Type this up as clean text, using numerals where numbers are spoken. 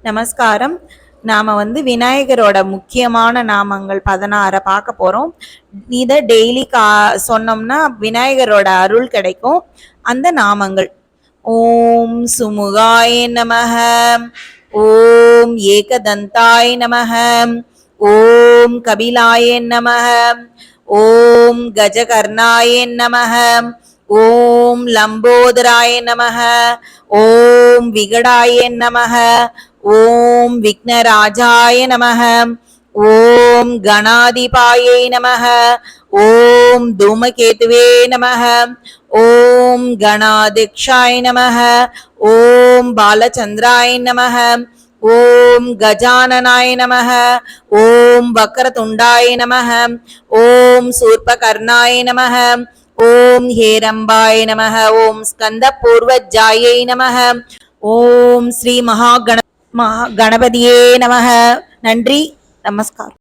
நமஸ்காரம். நாம விநாயகரோட முக்கியமான நாமங்கள் 16 பார்க்க போறோம். இதை டெய்லி சொன்னோம்னா விநாயகரோட அருள் கிடைக்கும். அந்த நாமங்கள்: ஓம் சுமுகாய நமஹ, ஓம் ஏகதந்தாய நமஹ, ஓம் கபிலாய நமஹ, ஓம் கஜகர்ணாய நமஹ, ஓம் லம்போதராய நமஹ, ஓம் விகடாய நமஹ, ஓம் விக்னராஜாய நமஹ, ஓம் கணாதிபாயை நமஹ, ஓம் தூமகேதுவே நமஹ, ஓம் கணாதிக்ஷாய நமஹ, ஓம் பாலச்சந்திராய நமஹ, ஓம் கஜானனாய நமஹ, ஓம் வக்ரதுண்டாய நமஹ, ஓம் சூர்பகர்ணாய நமஹ, ஓம் ஹேரம்பாய நமஹ, ஓம் ஸ்கந்த பூர்வஜாயை நமஹ, ஓம் ஸ்ரீ கணபதியே நமஹ. நன்றி. நமஸ்காரம்.